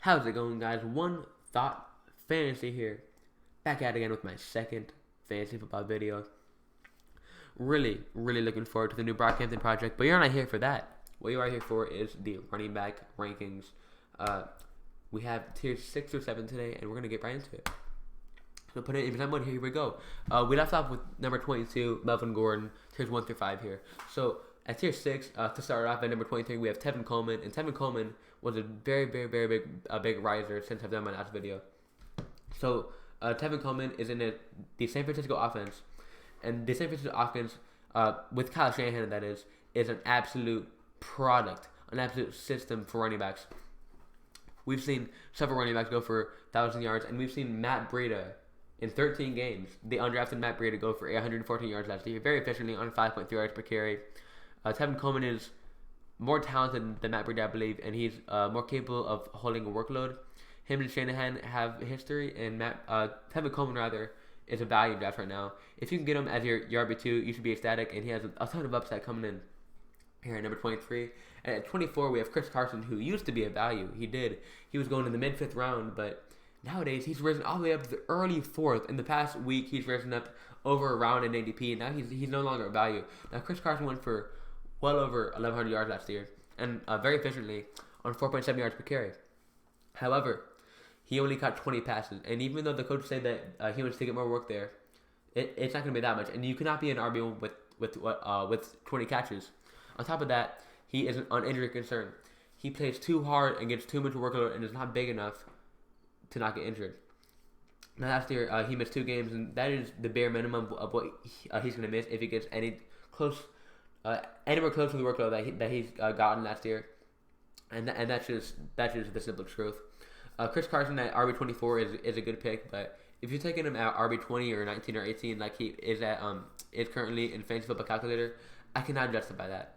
How's it going, guys? One Thought Fantasy here. Back at it again with my second fantasy football video. Really looking forward to the new Brockhampton project, but you're not here for that. What you are here for is the running back rankings. We have tiers 6 or 7 today, and we're going to get right into it. So put it in time mode, here we go. We left off with number 22, Melvin Gordon, tiers 1 through 5 here. So at tier 6, to start off at number 23, we have Tevin Coleman, and Tevin Coleman was a very big riser since I've done my last video. So Tevin Coleman is in the San Francisco offense, and the San Francisco offense, with Kyle Shanahan, that is an absolute product, an absolute system for running backs. We've seen several running backs go for 1,000 yards, and we've seen Matt Breida in 13 games, the undrafted Matt Breida, go for 814 yards last year, very efficiently on 5.3 yards per carry. Tevin Coleman is more talented than Matt Breida, I believe, and he's more capable of holding a workload. Him and Shanahan have history, and Tevin Coleman, rather, is a value draft right now. If you can get him as your RB2, you should be ecstatic, and he has a ton of upside coming in here at number 23. And at 24, we have Kris Carson, who used to be a value. He was going in the mid-5th round, but nowadays he's risen all the way up to the early 4th. In the past week, he's risen up over a round in ADP, and now he's no longer a value. Now, Kris Carson went for well over 1,100 yards last year, and very efficiently on 4.7 yards per carry. However, he only caught 20 passes, and even though the coach said that he wants to get more work there, it's not going to be that much, and you cannot be an RB1 with 20 catches. On top of that, he is an injury concern. He plays too hard and gets too much workload and is not big enough to not get injured. Now, last year, he missed 2 games, and that is the bare minimum of what he's going to miss if he gets anywhere close to the workload that he's gotten last year. And that's just the simple truth. Kris Carson at RB24 is a good pick, but if you're taking him at RB20 or 19 or 18 like he is currently in Fantasy Football Calculator, I cannot justify that.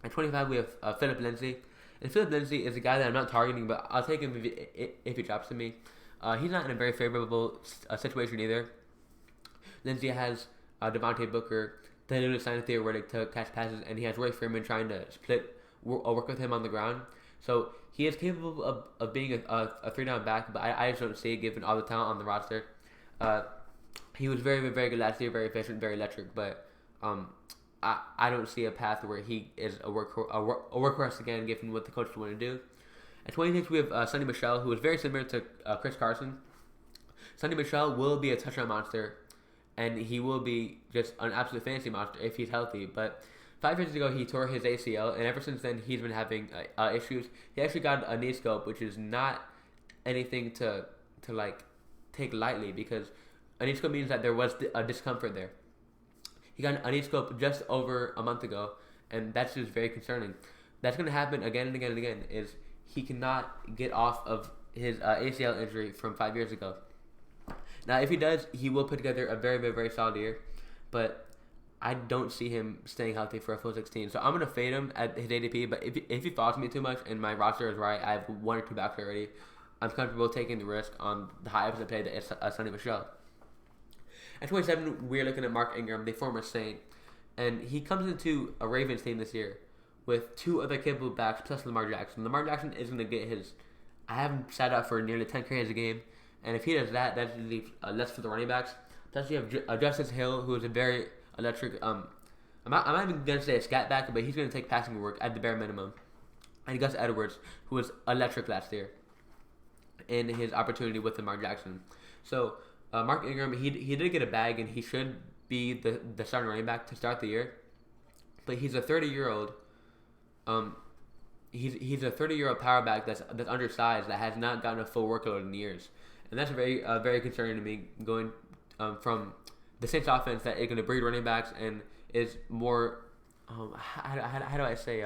At 25, we have Philip Lindsay. And Philip Lindsay is a guy that I'm not targeting, but I'll take him if he drops to me. He's not in a very favorable situation either. Lindsay has Devontae Booker, the newly signed theoretic to catch passes, and he has Roy Freeman trying to work with him on the ground. So he is capable of being a 3-down back, but I just don't see it given all the talent on the roster. He was very good last year, very efficient, very electric, but I don't see a path where he is a workhorse again, given what the coaches want to do. At 26, we have Sonny Michel, who is very similar to Kris Carson. Sonny Michel will be a touchdown monster, and he will be just an absolute fantasy monster if he's healthy. But 5 years ago, he tore his ACL, and ever since then, he's been having issues. He actually got a knee scope, which is not anything to like take lightly, because a knee scope means that there was a discomfort there. He got a knee scope just over a month ago, and that's just very concerning. That's going to happen again and again and again, is he cannot get off of his ACL injury from 5 years ago. Now, if he does, he will put together a very solid year, but I don't see him staying healthy for a full 16. So I'm going to fade him at his ADP, but if he falls me too much and my roster is right, I have 1 or 2 backs already, I'm comfortable taking the risk on the high upside play that is Sonny Michel. At 27, we're looking at Mark Ingram, the former Saint, and he comes into a Ravens team this year with 2 other capable backs plus Lamar Jackson. Lamar Jackson is going to get his, I have him sat out for nearly 10 carries a game, and if he does that, that leaves less for the running backs. Plus, you have Justice Hill, who is a very electric, I'm not even going to say a scat back, but he's going to take passing work at the bare minimum. And Gus Edwards, who was electric last year in his opportunity with Lamar Jackson. So, Mark Ingram, he did get a bag, and he should be the starting running back to start the year. But he's a 30-year-old. He's a 30-year-old power back that's undersized, that has not gotten a full workload in years, and that's very concerning to me. Going from the Saints offense that is going to breed running backs and is more how do I say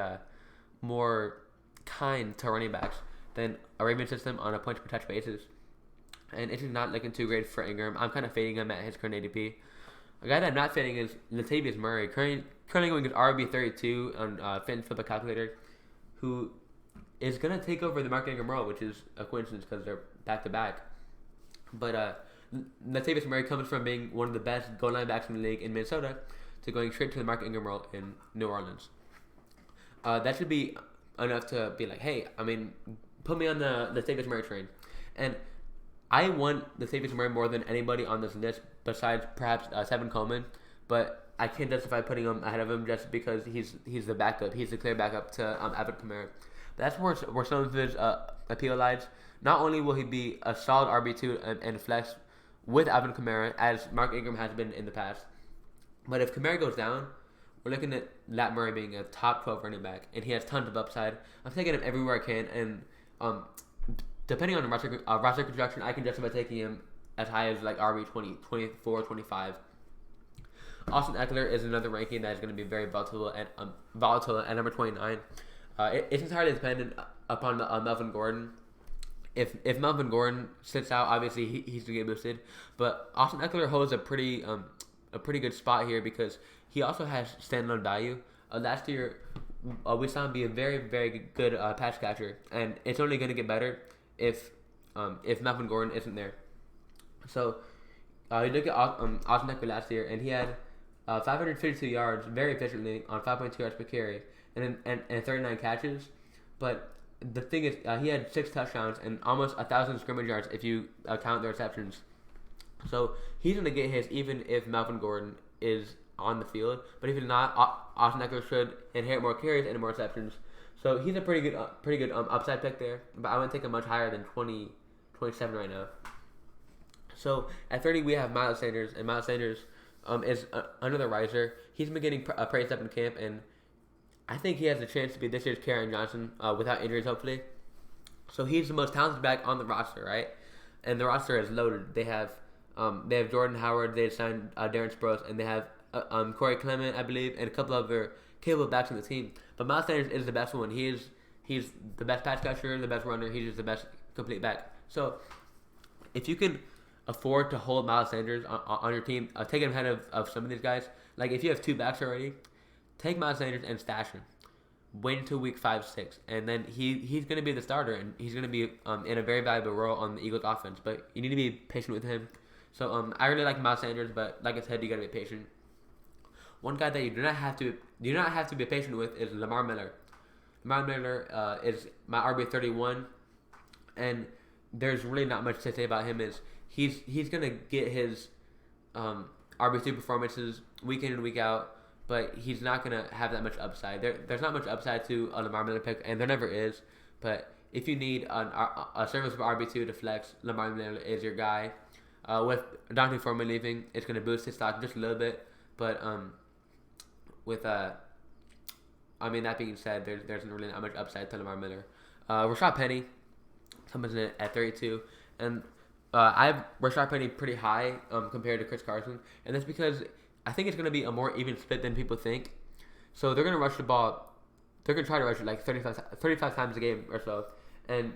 more kind to running backs than a Ravens system on a points per touch basis. And it's just not looking too great for Ingram. I'm kind of fading him at his current ADP. A guy that I'm not fading is Latavius Murray, currently going as RB32 on Fantasy Football Calculator, who is going to take over the Mark Ingram role, which is a coincidence because they're back-to-back. But Latavius Murray comes from being one of the best goal line backs in the league in Minnesota to going straight to the Mark Ingram role in New Orleans. That should be enough to be like, hey, I mean, put me on the Latavius Murray train. And I want Latavius Murray more than anybody on this list besides perhaps Tevin Coleman, but I can't justify putting him ahead of him just because he's the backup. He's the clear backup to Alvin Kamara. That's where some of his appeal lies. Not only will he be a solid RB2 and flex with Alvin Kamara, as Mark Ingram has been in the past, but if Kamara goes down, we're looking at Lat Murray being a top 12 running back, and he has tons of upside. I'm taking him everywhere I can, and depending on the roster construction, I can justify taking him as high as like RB 20, 24, 25. Austin Eckler is another ranking that is going to be very volatile at number 29. It's entirely dependent upon Melvin Gordon. If Melvin Gordon sits out, obviously he's going to get boosted. But Austin Eckler holds a pretty good spot here because he also has standalone value. Last year, we saw him be a very, very good pass catcher, and it's only going to get better if Melvin Gordon isn't there. So you look at Austin Eckler last year, and he had 552 yards very efficiently on 5.2 yards per carry and 39 catches. But the thing is, he had 6 touchdowns and almost 1,000 scrimmage yards if you count the receptions. So he's going to get his even if Melvin Gordon is on the field. But if he's not, Austin Eckler should inherit more carries and more receptions. So he's a pretty good upside pick there. But I wouldn't take him much higher than 27 right now. So at 30 we have Miles Sanders, and Miles Sanders is another riser. He's been getting praised up in camp, and I think he has a chance to be this year's Kerryon Johnson without injuries, hopefully. So he's the most talented back on the roster, right? And the roster is loaded. They have Jordan Howard, they signed Darren Sproles, and they have Corey Clement, I believe, and a couple other capable backs on the team. But Miles Sanders is the best one. He's the best pass catcher, the best runner. He's just the best complete back. So if you can afford to hold Miles Sanders on your team, take him ahead of some of these guys. Like if you have 2 backs already, take Miles Sanders and stash him. Wait until week 5, 6, and then he's going to be the starter, and he's going to be in a very valuable role on the Eagles offense. But you need to be patient with him. So I really like Miles Sanders, but like I said, you got to be patient. One guy that you do not have to be patient with is Lamar Miller. Lamar Miller is my RB 31, and there's really not much to say about him. He's gonna get his RB2 performances week in and week out, but he's not gonna have that much upside. There's not much upside to a Lamar Miller pick, and there never is. But if you need a serviceable RB2 to flex, Lamar Miller is your guy. With Dante Foreman leaving, it's gonna boost his stock just a little bit. But that being said, there's really not much upside to Lamar Miller. Rashad Penny comes in at 32, and I have Rashad Penny pretty high compared to Kris Carson, and that's because I think it's going to be a more even split than people think. So they're going to rush the ball. They're going to try to rush it like 35 times a game or so, and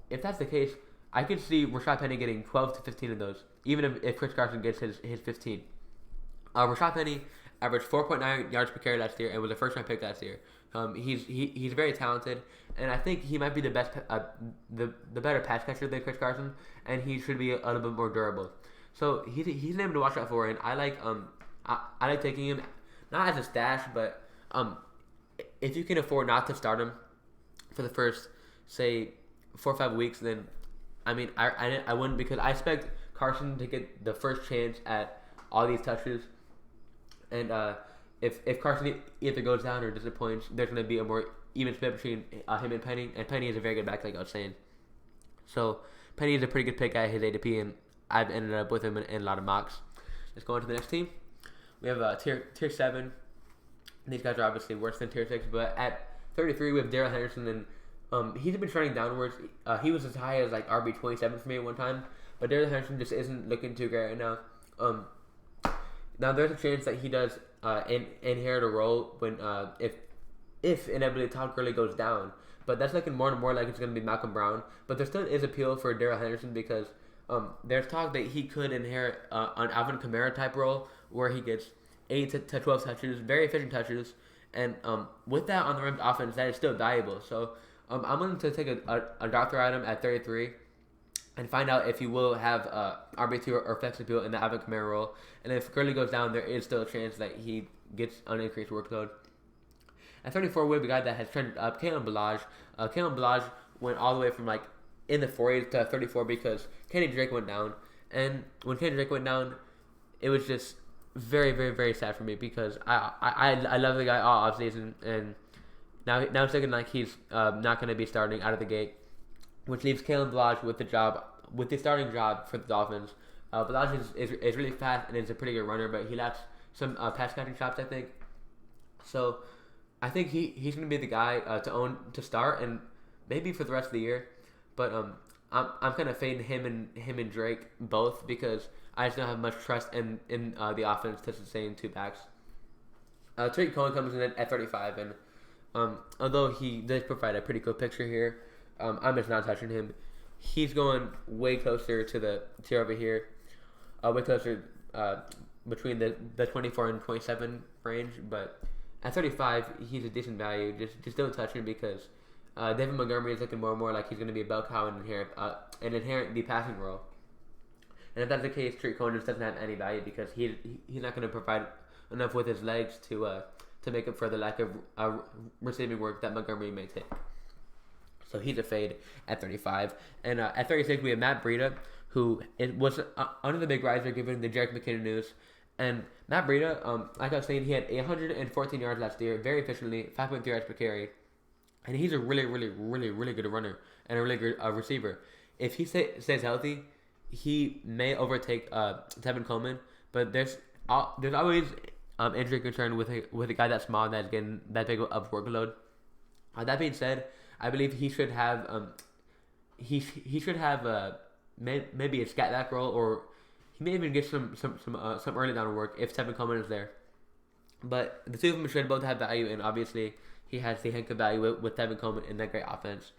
if that's the case, I could see Rashad Penny getting 12 to 15 of those, even if Kris Carson gets his 15. Rashad Penny averaged 4.9 yards per carry last year and was a first-round pick last year. He's very talented, and I think he might be the best, the better pass catcher than Kris Carson, and he should be a little bit more durable. So he's a name to watch out for, and I like taking him not as a stash, but if you can afford not to start him for the first, say, 4 or 5 weeks, then I wouldn't, because I expect Carson to get the first chance at all these touches. And if Carson either goes down or disappoints, there's going to be a more even split between him and Penny. And Penny is a very good back, like I was saying. So Penny is a pretty good pick at his ADP, and I've ended up with him in a lot of mocks. Let's go on to the next team. We have tier 7. These guys are obviously worse than tier 6, but at 33 we have Darrell Henderson, and he's been trending downwards. He was as high as like RB 27 for me at one time, but Darrell Henderson just isn't looking too great right now. Now there's a chance that he does inherit a role when if inevitably Todd Gurley goes down, but that's looking more and more like it's going to be Malcolm Brown. But there still is appeal for Darrell Henderson because there's talk that he could inherit an Alvin Kamara type role where he gets 8 to 12 touches, very efficient touches, and with that on the Rams offense, that is still valuable. So I'm going to take a doctor item at 33. And find out if he will have RB2 or flex appeal in the Alvin Kamara role. And if Gurley goes down, there is still a chance that he gets an increased workload. At 34, we have a guy that has trended up, Kaelin Blodge. Kaelin Blodge went all the way from like in the 40s to 34 because Kenny Drake went down. And when Kenny Drake went down, it was just very, very, very sad for me because I love the guy all offseason, and now it's looking like he's not going to be starting out of the gate, which leaves Kaelin Blodge with the starting job for the Dolphins. Blodge is really fast and is a pretty good runner, but he lacks some pass catching chops, I think. So I think he's going to be the guy to start and maybe for the rest of the year. But I'm kind of fading him and Drake both because I just don't have much trust in the offense to sustain two backs. Tevin Coleman comes in at 35, and although he does provide a pretty cool picture here, I'm just not touching him. He's going way closer to the tier over here, way closer between the 24 and 27 range. But at 35, he's a decent value. Just don't touch him because David Montgomery is looking more and more like he's going to be a bell cow and inherit the passing role. And if that's the case, Tevin Coleman just doesn't have any value because he's not going to provide enough with his legs to make up for the lack of receiving work that Montgomery may take. So he's a fade at 35. And at 36, we have Matt Breida, who was under the big riser given the Jerick McKinnon news. And Matt Breida, like I was saying, he had 114 yards last year, very efficiently, 5.3 yards per carry. And he's a really, really, really, really good runner and a really good receiver. If he stays healthy, he may overtake Tevin Coleman. But there's always injury concern with a guy that small that's getting that big of workload. That being said, I believe he should have maybe a scat back role, or he may even get some early down work if Tevin Coleman is there. But the two of them should both have value, and obviously he has the hunk of value with Tevin Coleman in that great offense.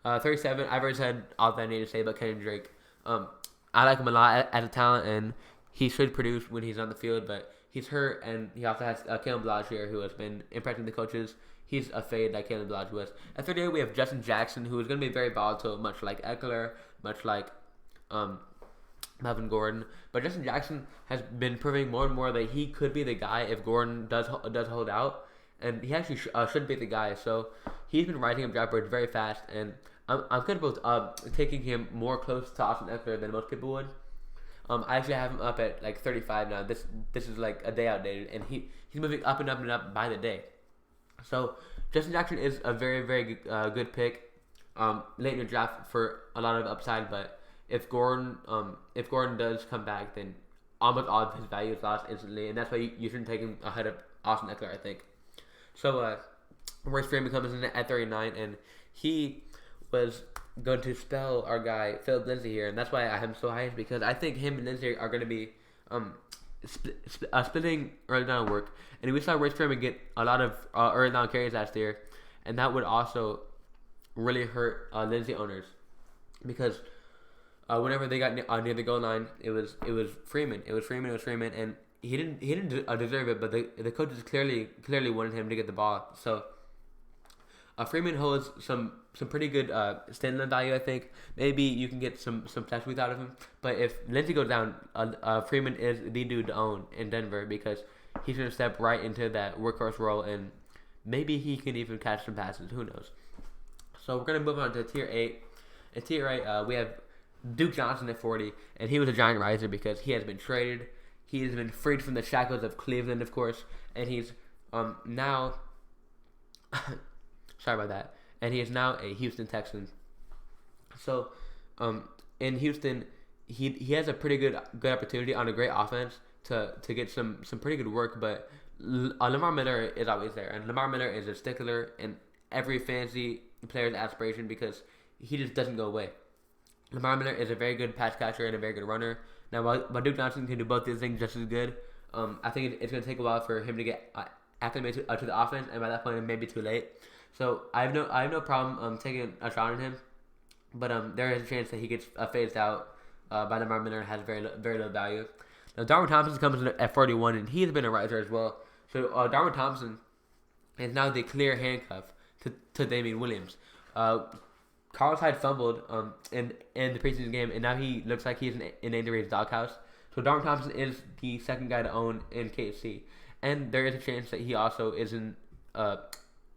37, I've already said all that I need to say about Kenny Drake. I like him a lot as a talent, and he should produce when he's on the field, but he's hurt, and he also has Kaelin Blodge here, who has been impressing the coaches. He's a fade like Kaelin Blodge was. At 38, we have Justin Jackson, who is going to be very volatile, much like Eckler, much like Melvin Gordon. But Justin Jackson has been proving more and more that he could be the guy if Gordon does hold out, and he actually should be the guy. So he's been rising up draft boards very fast, and I'm comfortable taking him more close to Austin Eckler than most people would. I actually have him up at like 35 now. This is like a day outdated, and he's moving up and up and up by the day. So Justin Jackson is a very, very good pick late in the draft for a lot of upside. But if Gordon does come back, then almost all of his value is lost instantly, and that's why you shouldn't take him ahead of Austin Eckler, I think. So Royce Freeman comes in at 39, and he was going to spell our guy Philip Lindsay here, and that's why I have him so high, because I think him and Lindsay are going to be splitting early down work, and we saw Royce Freeman get a lot of early down carries last year, and that would also really hurt Lindsay owners, because whenever they got near the goal line, it was Freeman, and he didn't deserve it, but the coaches clearly wanted him to get the ball. So Freeman holds some pretty good standalone value, I think. Maybe you can get some touch weeks out of him. But if Lindsay goes down, Freeman is the dude to own in Denver, because he's going to step right into that workhorse role, and maybe he can even catch some passes. Who knows? So we're going to move on to Tier 8. In Tier 8, we have Duke Johnson at 40, and he was a giant riser because he has been traded. He has been freed from the shackles of Cleveland, of course, and he's now... Sorry about that. And he is now a Houston Texan. So, in Houston, he has a pretty good opportunity on a great offense to get some pretty good work. But Lamar Miller is always there, and Lamar Miller is a stickler in every fantasy player's aspiration because he just doesn't go away. Lamar Miller is a very good pass catcher and a very good runner. Now, while Duke Johnson can do both these things just as good, I think it's going to take a while for him to get acclimated to the offense, and by that point, it may be too late. So I have no problem taking a shot on him, but there is a chance that he gets phased out by Lamar Miller and has very low value. Now Darwin Thompson comes in at 41, and he's been a riser as well. So Darwin Thompson is now the clear handcuff to Damian Williams. Carlos Hyde fumbled in the preseason game, and now he looks like he's in Andy Reid's doghouse. So Darwin Thompson is the second guy to own in KC, and there is a chance that he also isn't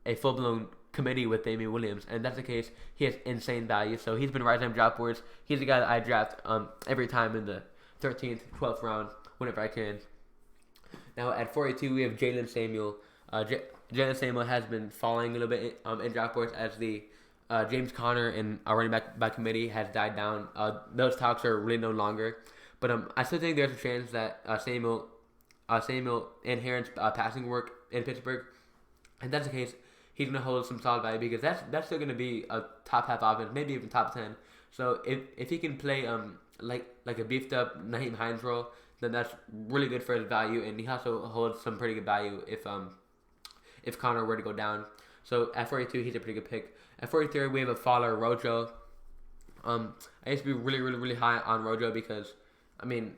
a full-blown committee with Damian Williams, and if that's the case, he has insane value. So he's been rising up draft boards. He's the guy that I draft every time in the 13th, 12th round, whenever I can. Now at 42, we have Jalen Samuel. Jalen Samuel has been falling a little bit in draft boards as the James Conner and our running back by committee has died down. Those talks are really no longer. But I still think there's a chance that Samuel inherits passing work in Pittsburgh. And if that's the case, he's going to hold some solid value because that's still going to be a top half offense, maybe even top 10. So if he can play like a beefed up Nyheim Hines role, then that's really good for his value, and he also holds some pretty good value if Connor were to go down. So at 42, he's a pretty good pick. At 43, we have a faller, Rojo. I used to be really high on Rojo because, I mean,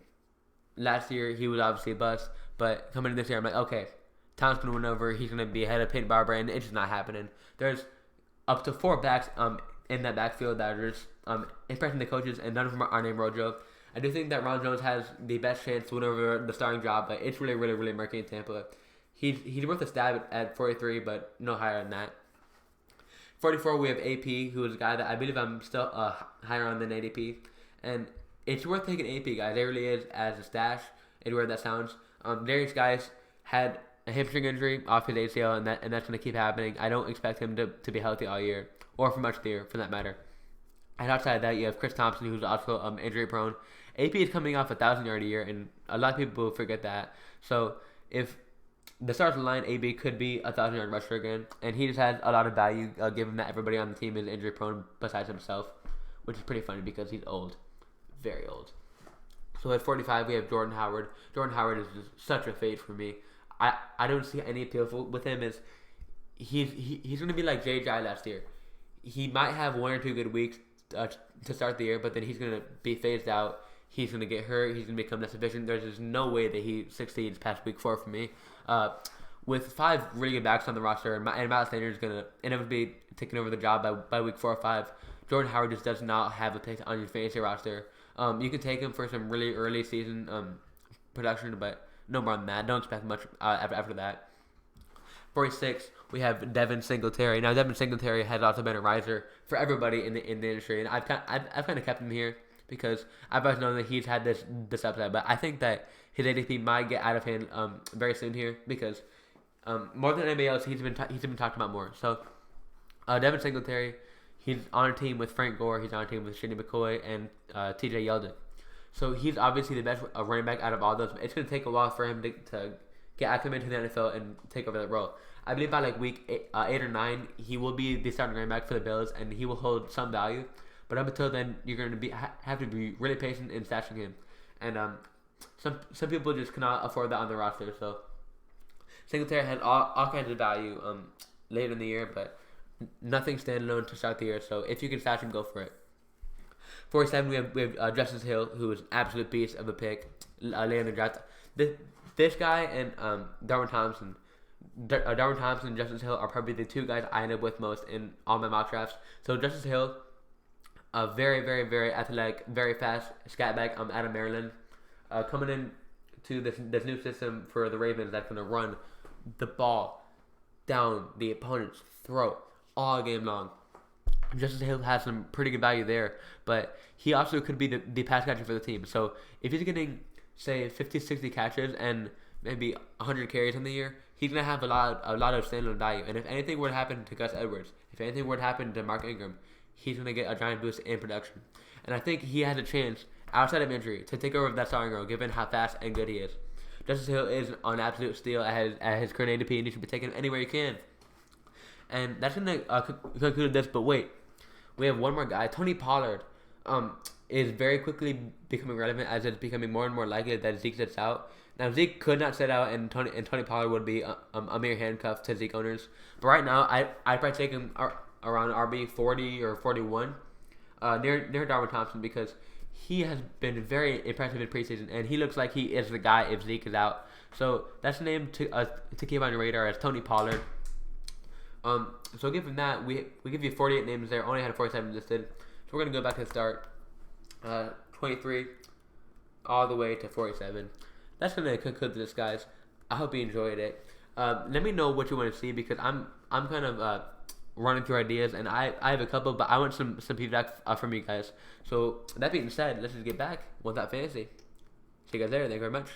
last year he was obviously a bust, but coming in this year, I'm like, okay, Thompson went over, he's going to be ahead of Peyton Barber, and it's just not happening. There's up to 4 backs in that backfield that are just impressing the coaches, and none of them are named Rojo. I do think that Ron Jones has the best chance to win over the starting job, but it's really murky in Tampa. He's worth a stab at 43, but no higher than that. 44, we have AP, who is a guy that I believe I'm still higher on than ADP. And it's worth taking AP, guys. It really is as a stash, and where that sounds. Darius Guice had a hamstring injury off his ACL, and that's going to keep happening. I don't expect him to be healthy all year, or for much of the year, for that matter. And outside of that, you have Kris Thompson, who's also injury prone. AP is coming off 1,000 yard a year, and a lot of people forget that. So if the starting line, AB could be 1,000 yard rusher again, and he just has a lot of value given that everybody on the team is injury prone besides himself, which is pretty funny because he's old, very old. So at 45, we have Jordan Howard. Jordan Howard is just such a fade for me. I don't see any appeal with him. As he's going to be like J.J. last year. He might have 1 or 2 good weeks to start the year, but then he's going to be phased out. He's going to get hurt. He's going to become less efficient. There's just no way that he succeeds past week 4 for me. With 5 really good backs on the roster, and Miles Sanders is going to inevitably be taking over the job by week 4 or 5. Jordan Howard just does not have a place on your fantasy roster. You can take him for some really early season production, but no more than that. Don't expect much after that. 46, we have Devin Singletary. Now, Devin Singletary has also been a riser for everybody in the industry, and I've kind of kept him here because I've always known that he's had this upside. But I think that his ADP might get out of hand very soon here because more than anybody else, he's been talked about more. So Devin Singletary, he's on a team with Frank Gore. He's on a team with Shady McCoy and T.J. Yeldon. So he's obviously the best running back out of all those. It's going to take a while for him to get acclimated to the NFL and take over that role. I believe by like week 8 or 9, he will be the starting running back for the Bills, and he will hold some value. But up until then, you're going to have to be really patient in stashing him. And some people just cannot afford that on their roster. So Singletary had all kinds of value later in the year, but nothing standalone to start the year. So if you can stash him, go for it. 47, we have Justice Hill, who is an absolute beast of a pick later in the draft. This guy and Darwin Thompson. Darwin Thompson and Justice Hill are probably the 2 guys I end up with most in all my mock drafts. So Justice Hill, a very athletic, very fast scat back out of Maryland, coming in to this new system for the Ravens that's going to run the ball down the opponent's throat all game long. Justice Hill has some pretty good value there, but he also could be the pass catcher for the team. So if he's getting, say, 50, 60 catches and maybe 100 carries in the year, he's going to have a lot of standalone value. And if anything were to happen to Gus Edwards, if anything were to happen to Mark Ingram, he's going to get a giant boost in production. And I think he has a chance, outside of injury, to take over that starting role, given how fast and good he is. Justice Hill is an absolute steal at his current ADP, and you should be taking him anywhere you can. And that's going to conclude this, but wait. We have one more guy. Tony Pollard is very quickly becoming relevant as it's becoming more and more likely that Zeke sits out. Now, Zeke could not sit out, and Tony Pollard would be a mere handcuff to Zeke owners. But right now, I'd probably take him around RB 40 or 41 near Darwin Thompson because he has been very impressive in preseason, and he looks like he is the guy if Zeke is out. So that's the name to keep on your radar as Tony Pollard. So given that, we give you 48 names there, only had 47 listed. So we're going to go back to the start. 23 all the way to 47. That's going to conclude this, guys. I hope you enjoyed it. Let me know what you want to see because I'm kind of running through ideas, and I have a couple, but I want some feedback from you guys. So that being said, let's just get back with that fantasy. See you guys there. Thank you very much.